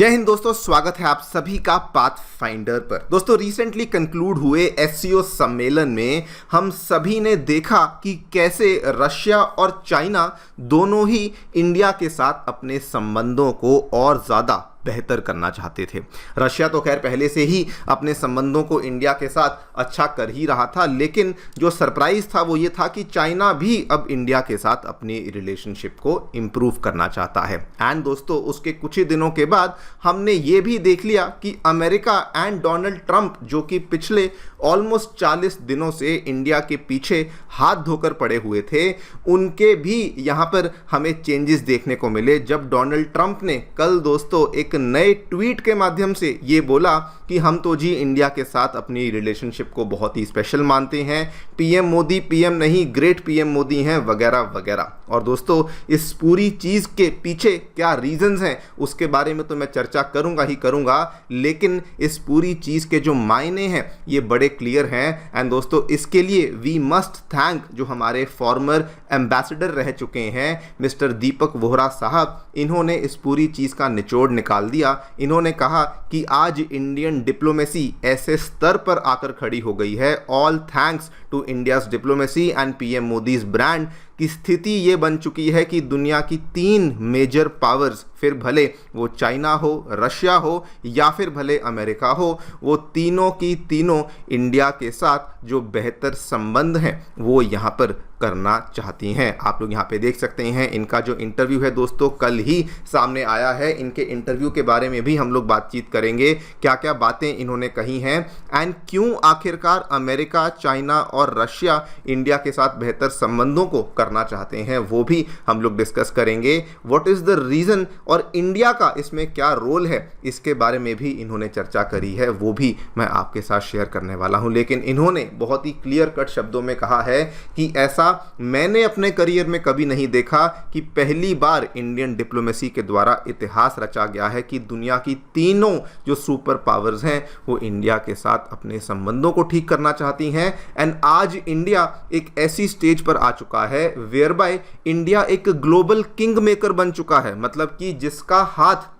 जय हिंद दोस्तों, स्वागत है आप सभी का पाथफाइंडर पर। दोस्तों, रिसेंटली कंक्लूड हुए एससीओ सम्मेलन में हम सभी ने देखा कि कैसे रशिया और चाइना दोनों ही इंडिया के साथ अपने संबंधों को और ज़्यादा बेहतर करना चाहते थे। रशिया तो खैर पहले से ही अपने संबंधों को इंडिया के साथ अच्छा कर ही रहा था, लेकिन जो सरप्राइज था वो ये था कि चाइना भी अब इंडिया के साथ अपनी रिलेशनशिप को इम्प्रूव करना चाहता है। एंड दोस्तों, उसके कुछ ही दिनों के बाद हमने ये भी देख लिया कि अमेरिका एंड डोनाल्ड ट्रंप, जो कि पिछले ऑलमोस्ट 40 दिनों से इंडिया के पीछे हाथ धोकर पड़े हुए थे, उनके भी यहाँ पर हमें चेंजेस देखने को मिले जब डोनाल्ड ट्रंप ने कल दोस्तों एक नए ट्वीट के माध्यम से ये बोला कि हम तो जी इंडिया के साथ अपनी रिलेशनशिप को बहुत ही स्पेशल मानते हैं, पीएम मोदी पीएम नहीं ग्रेट पीएम मोदी हैं, वगैरह वगैरह। और दोस्तों, इस पूरी चीज़ के पीछे क्या रीजंस हैं उसके बारे में तो मैं चर्चा करूंगा ही करूंगा, लेकिन इस पूरी चीज़ के जो मायने हैं ये बड़े क्लियर हैं। एंड दोस्तों, इसके लिए वी मस्ट थैंक जो हमारे फॉर्मर एम्बेसडर रह चुके हैं मिस्टर दीपक वोहरा साहब। इन्होंने इस पूरी चीज़ का निचोड़ निकाल दिया। इन्होंने कहा कि आज इंडियन डिप्लोमेसी ऐसे स्तर पर आकर खड़ी हो गई है, all thanks to India's diplomacy and PM Modi's brand, की स्थिति ये बन चुकी है कि दुनिया की 3 मेजर पावर्स, फिर भले वो चाइना हो, रशिया हो या फिर भले अमेरिका हो, वो तीनों की तीनों इंडिया के साथ जो बेहतर संबंध हैं वो यहाँ पर करना चाहती हैं। आप लोग यहाँ पे देख सकते हैं इनका जो इंटरव्यू है दोस्तों कल ही सामने आया है। इनके इंटरव्यू के बारे में भी हम लोग बातचीत करेंगे, क्या क्या बातें इन्होंने कही हैं एंड क्यों आखिरकार अमेरिका, चाइना और रशिया इंडिया के साथ बेहतर संबंधों को करना चाहते हैं, वो भी हम लोग डिस्कस करेंगे। व्हाट इज़ द रीज़न और इंडिया का इसमें क्या रोल है, इसके बारे में भी इन्होंने चर्चा करी है, वो भी मैं आपके साथ शेयर करने वाला हूं। लेकिन इन्होंने बहुत ही क्लियर कट शब्दों में कहा है कि ऐसा मैंने अपने करियर में कभी नहीं देखा कि पहली बार इंडियन डिप्लोमेसी के द्वारा इतिहास रचा गया है कि दुनिया की तीनों जो सुपर पावर्स हैं वो इंडिया के साथ अपने संबंधों को ठीक करना चाहती हैं। एंड आज इंडिया एक ऐसी स्टेज पर आ चुका है वेयर बाय इंडिया एक ग्लोबल किंग मेकर बन चुका है। मतलब कि जिसका हाथ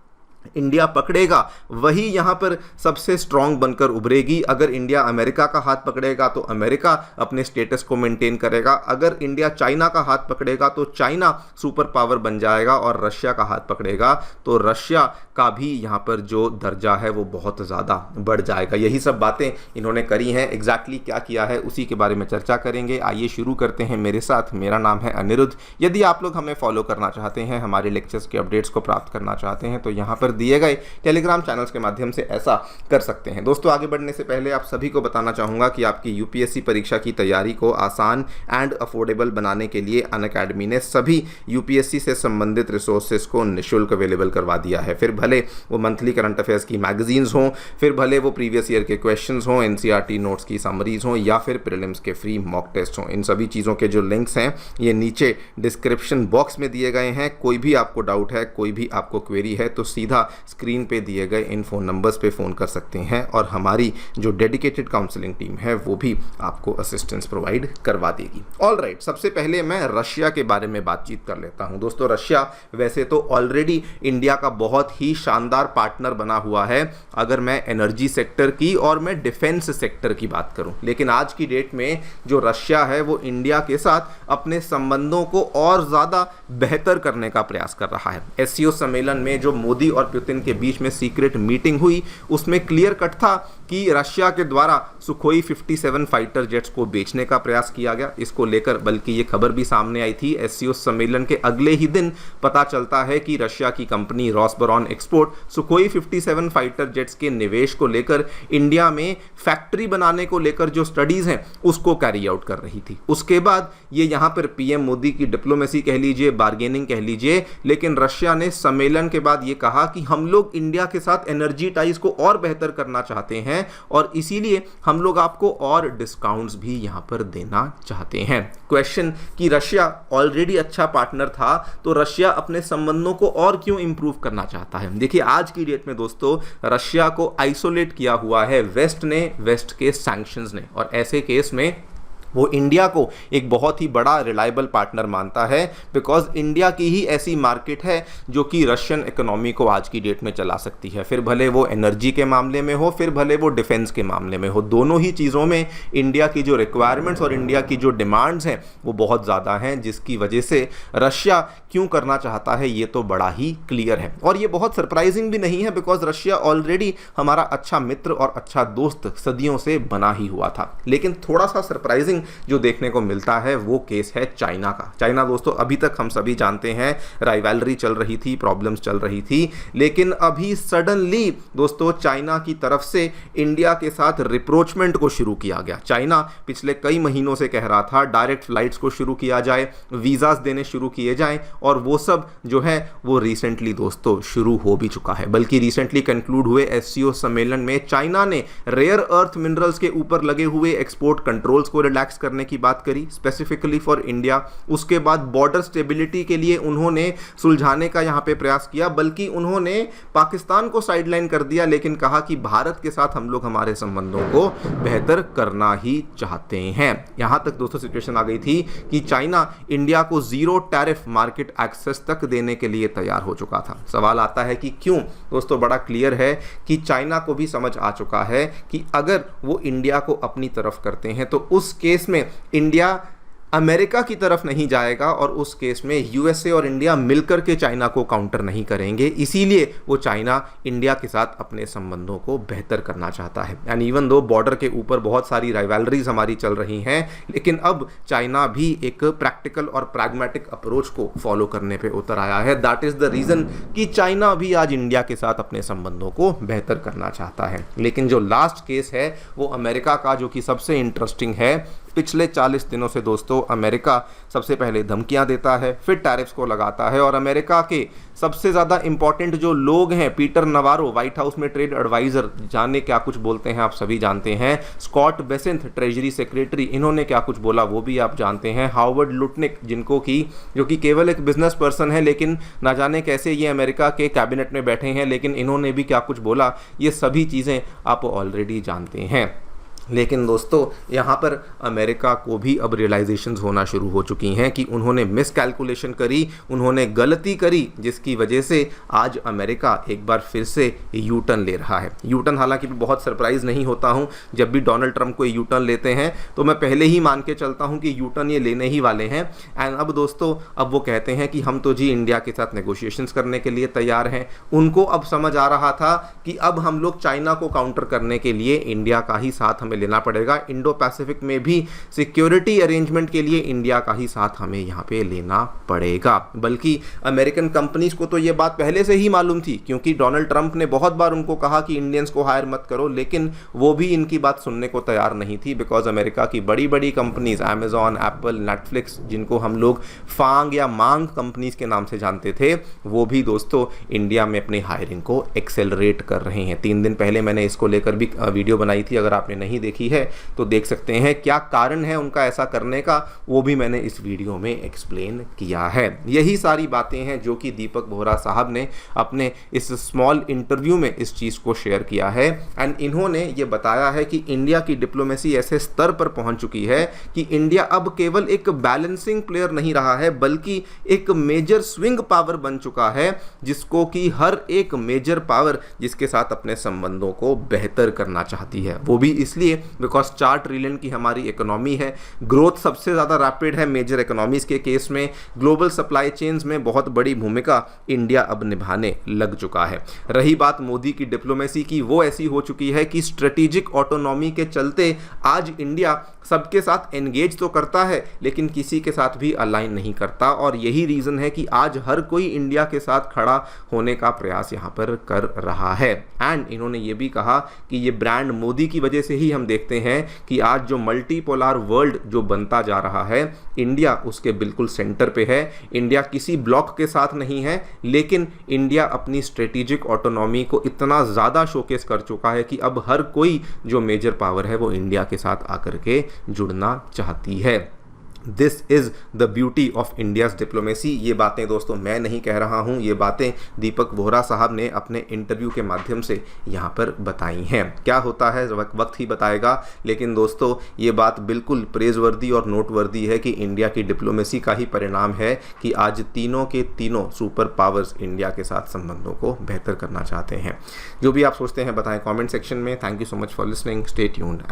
इंडिया पकड़ेगा वही यहाँ पर सबसे स्ट्रांग बनकर उभरेगी। अगर इंडिया अमेरिका का हाथ पकड़ेगा तो अमेरिका अपने स्टेटस को मेंटेन करेगा, अगर इंडिया चाइना का हाथ पकड़ेगा तो चाइना सुपर पावर बन जाएगा, और रशिया का हाथ पकड़ेगा तो रशिया का भी यहाँ पर जो दर्जा है वो बहुत ज़्यादा बढ़ जाएगा। यही सब बातें इन्होंने करी हैं। एग्जैक्टली क्या किया है उसी के बारे में चर्चा करेंगे। आइए शुरू करते हैं मेरे साथ। मेरा नाम है अनिरुद्ध। यदि आप लोग हमें फॉलो करना चाहते हैं, हमारे लेक्चर्स के अपडेट्स को प्राप्त करना चाहते हैं, तो यहाँ पर दिए गए टेलीग्राम चैनल्स के माध्यम से ऐसा कर सकते हैं। दोस्तों, आगे बढ़ने से पहले आप सभी को बताना चाहूँगा कि आपकी यूपीएससी परीक्षा की तैयारी को आसान एंड अफोर्डेबल बनाने के लिए अनअकैडमी ने सभी यूपीएससी से संबंधित रिसोर्सेज को निःशुल्क अवेलेबल करवा दिया है। फिर भले वो मंथली करंट अफेयर्स की मैगजीन्स हों, फिर भले वो प्रीवियस ईयर के क्वेश्चंस हों, एनसीईआरटी नोट्स की समरीज हों, या फिर प्रीलिम्स के फ्री मॉक टेस्ट हों, इन सभी चीज़ों के जो लिंक्स हैं ये नीचे डिस्क्रिप्शन बॉक्स में दिए गए हैं। कोई भी आपको डाउट है, कोई भी आपको क्वेरी है, तो सीधा स्क्रीन पे दिए गए इन फ़ोन नंबर्स पे फ़ोन कर सकते हैं और हमारी जो डेडिकेटेड काउंसलिंग टीम है वो भी आपको असिस्टेंस प्रोवाइड करवा देगी। ऑल राइट, सबसे पहले मैं रशिया के बारे में बातचीत कर लेता हूं। दोस्तों, रशिया वैसे तो ऑलरेडी इंडिया का बहुत ही शानदार पार्टनर बना हुआ है अगर मैं एनर्जी सेक्टर की और मैं डिफेंस सेक्टर की बात करूं, लेकिन आज की डेट में जो रशिया है वो इंडिया के साथ अपने संबंधों को और ज़्यादा बेहतर करने का प्रयास कर रहा है। एससीओ सम्मेलन में जो मोदी और पुतिन के बीच में सीक्रेट मीटिंग हुई उसमें क्लियर कट था कि रशिया के द्वारा सुखोई 57 फाइटर जेट्स को बेचने का प्रयास किया गया। इसको लेकर बल्कि ये खबर भी सामने आई थी एससीओ सम्मेलन के अगले ही दिन। पता चलता है कि रशिया की company Rosoboronexport Sukhoi 57 fighter jets के निवेश को लेकर इंडिया में फैक्ट्री बनाने को लेकर जो स्टडीज हैं उसको कैरी आउट कर रही थी। उसके बाद ये यहाँ पर पीएम मोदी की डिप्लोमेसी कह लीजिए, बार्गेनिंग कह लीजिए, लेकिन रशिया ने सम्मेलन के बाद ये कहा कि हम लोग इंडिया के साथ एनर्जी टाइज को और बेहतर करना चाहते हैं और इसीलिए हम लोग आपको और डिस्काउंट्स भी यहां पर देना चाहते हैं। क्वेश्चन कि रशिया ऑलरेडी अच्छा पार्टनर था तो रशिया अपने संबंधों को और क्यों इंप्रूव करना चाहता है। देखिए, आज की डेट में दोस्तों रशिया को आइसोलेट किया हुआ है वेस्ट ने, वेस्ट के सैंक्शंस ने, और ऐसे केस में वो इंडिया को एक बहुत ही बड़ा रिलायबल पार्टनर मानता है, बिकॉज इंडिया की ही ऐसी मार्केट है जो कि रशियन इकोनॉमी को आज की डेट में चला सकती है। फिर भले वो एनर्जी के मामले में हो, फिर भले वो डिफेंस के मामले में हो, दोनों ही चीज़ों में इंडिया की जो रिक्वायरमेंट्स और इंडिया की जो डिमांड्स हैं वो बहुत ज़्यादा हैं, जिसकी वजह से रशिया क्यों करना चाहता है ये तो बड़ा ही क्लियर है। और ये बहुत सरप्राइजिंग भी नहीं है, बिकॉज रशिया ऑलरेडी हमारा अच्छा मित्र और अच्छा दोस्त सदियों से बना ही हुआ था। लेकिन थोड़ा सा सरप्राइजिंग जो देखने को मिलता है वो केस है चाइना का। चाइना दोस्तों अभी तक हम सभी जानते हैं राइवलरी चल रही थी, प्रॉब्लम्स चल रही थी, लेकिन अभी सडनली दोस्तों चाइना की तरफ से इंडिया के साथ रिप्रोचमेंट को शुरू किया गया। चाइना पिछले कई महीनों से कह रहा था डायरेक्ट फ्लाइट्स को शुरू किया जाए, वीजास देने शुरू किए जाएं, और वो सब जो है वो रिसेंटली दोस्तों शुरू हो भी चुका है। बल्कि रिसेंटली कंक्लूड हुए एससीओ सम्मेलन में चाइना ने रेयर अर्थ मिनरल्स के ऊपर लगे हुए एक्सपोर्ट कंट्रोल्स को रिलैक्स करने की बात करी स्पेसिफिकली फॉर इंडिया। उसके बाद बॉर्डर स्टेबिलिटी के लिए उन्होंने सुलझाने का यहां पे प्रयास किया, बल्कि उन्होंने पाकिस्तान को साइडलाइन कर दिया, लेकिन कहा कि भारत के साथ हम लोग हमारे संबंधों को बेहतर करना ही चाहते हैं। यहां तक दोस्तों सिचुएशन आ गई थी कि चाइना इंडिया को जीरो टैरिफ मार्केट एक्सेस तक देने के लिए तैयार हो चुका था। सवाल आता है कि क्यों? दोस्तों बड़ा क्लियर है कि चाइना को भी समझ आ चुका है कि अगर वो इंडिया को अपनी तरफ करते हैं तो उस केस में इंडिया अमेरिका की तरफ नहीं जाएगा, और उस केस में यूएसए और इंडिया मिलकर के चाइना को काउंटर नहीं करेंगे। इसीलिए वो चाइना इंडिया के साथ अपने संबंधों को बेहतर करना चाहता है। एंड इवन दो बॉर्डर के ऊपर बहुत सारी राइवलरीज हमारी चल रही हैं, लेकिन अब चाइना भी एक प्रैक्टिकल और प्रैग्मेटिक अप्रोच को फॉलो करने पे उतर आया है। दैट इज द रीजन कि चाइना भी आज इंडिया के साथ अपने संबंधों को बेहतर करना चाहता है। लेकिन जो लास्ट केस है वो अमेरिका का, जो कि सबसे इंटरेस्टिंग है। पिछले 40 दिनों से दोस्तों अमेरिका सबसे पहले धमकियां देता है, फिर टैरिफ्स को लगाता है, और अमेरिका के सबसे ज़्यादा इंपॉर्टेंट जो लोग हैं, पीटर नवारो व्हाइट हाउस में ट्रेड एडवाइजर, जाने क्या कुछ बोलते हैं आप सभी जानते हैं, स्कॉट बेसेंथ ट्रेजरी सेक्रेटरी, इन्होंने क्या कुछ बोला वो भी आप जानते हैं, हार्वर्ड लुटनिक जो कि केवल एक बिजनेस पर्सन है, लेकिन ना जाने कैसे ये अमेरिका के कैबिनेट में बैठे हैं, लेकिन इन्होंने भी क्या कुछ बोला, ये सभी चीज़ें आप ऑलरेडी जानते हैं। लेकिन दोस्तों यहाँ पर अमेरिका को भी अब रियलाइजेशंस होना शुरू हो चुकी हैं कि उन्होंने मिस कैलकुलेशन करी, उन्होंने गलती करी, जिसकी वजह से आज अमेरिका एक बार फिर से यू टर्न ले रहा है। यू टर्न हालांकि बहुत सरप्राइज नहीं होता हूँ, जब भी डोनाल्ड ट्रंप को यू टर्न लेते हैं तो मैं पहले ही मान के चलता हूँ कि यू टर्न ये लेने ही वाले हैं। एंड अब दोस्तों अब वो कहते हैं कि हम तो जी इंडिया के साथ नेगोशिएशंस करने के लिए तैयार हैं। उनको अब समझ आ रहा था कि अब हम लोग चाइना को काउंटर करने के लिए इंडिया का ही साथ हमें लेना पड़ेगा। इंडो पैसिफिक में भी सिक्योरिटी अरेंजमेंट के लिए इंडिया का ही साथ हमें यहां पे लेना पड़ेगा। बल्कि अमेरिकन कंपनीज को तो ये बात पहले से ही मालूम थी, क्योंकि डोनाल्ड ट्रंप ने बहुत बार उनको कहा कि इंडियंस को हायर मत करो, लेकिन वो भी इनकी बात सुनने को तैयार नहीं थी। बिकॉज अमेरिका की बड़ी बड़ी कंपनीज अमेजॉन, एप्पल, नेटफ्लिक्स, जिनको हम लोग फांग या मांग कंपनीज के नाम से जानते थे, वो भी दोस्तों इंडिया में अपनी हायरिंग को एक्सेलरेट कर रहे हैं। 3 दिन पहले मैंने इसको लेकर भी वीडियो बनाई थी, अगर आपने नहीं देखी है तो देख सकते हैं। क्या कारण है उनका ऐसा करने का, वो भी मैंने इस वीडियो में एक्सप्लेन किया है। यही सारी बातें हैं जो कि दीपक बोहरा साहब ने अपने इस स्मॉल इंटरव्यू में इस चीज़ को शेयर किया है। एंड इन्होंने ये बताया है कि इंडिया की डिप्लोमेसी ऐसे स्तर पर पहुंच चुकी है कि इंडिया अब केवल एक बैलेंसिंग प्लेयर नहीं रहा है, बल्कि एक मेजर स्विंग पावर बन चुका है, जिसको कि हर एक मेजर पावर जिसके साथ अपने संबंधों को बेहतर करना चाहती है। वो भी इसलिए बिकॉज 4 ट्रिलियन की हमारी इकोनॉमी है, ग्रोथ सबसे ज़्यादा रैपिड है मेजर इकोनॉमीज के केस में, ग्लोबल सप्लाई चेन्स में बहुत बड़ी भूमिका इंडिया अब निभाने लग चुका है। रही बात मोदी की डिप्लोमेसी की, वो ऐसी हो चुकी है कि स्ट्रेटेजिक ऑटोनॉमी के चलते आज इंडिया सबके साथ एंगेज तो करता है, लेकिन किसी के साथ भी अलाइन नहीं करता। और यही रीज़न है कि आज हर कोई इंडिया के साथ खड़ा होने का प्रयास यहाँ पर कर रहा है। एंड इन्होंने ये भी कहा कि ये ब्रांड मोदी की वजह से ही हम देखते हैं कि आज जो मल्टीपोलर वर्ल्ड जो बनता जा रहा है, इंडिया उसके बिल्कुल सेंटर पे है। इंडिया किसी ब्लॉक के साथ नहीं है, लेकिन इंडिया अपनी स्ट्रेटेजिक ऑटोनॉमी को इतना ज़्यादा शोकेस कर चुका है कि अब हर कोई जो मेजर पावर है वो इंडिया के साथ आकर के जुड़ना चाहती है। This is the beauty of India's diplomacy. ये बातें दोस्तों मैं नहीं कह रहा हूँ, ये बातें दीपक वोहरा साहब ने अपने इंटरव्यू के माध्यम से यहाँ पर बताई हैं। क्या होता है वक्त ही बताएगा, लेकिन दोस्तों ये बात बिल्कुल प्रेज़वर्दी और नोटवर्दी है कि इंडिया की डिप्लोमेसी का ही परिणाम है कि आज तीनों के तीनों सुपर पावर्स इंडिया के साथ संबंधों को बेहतर करना चाहते हैं। जो भी आप सोचते हैं बताएं कमेंट सेक्शन में। Thank you so much for listening, stay tuned.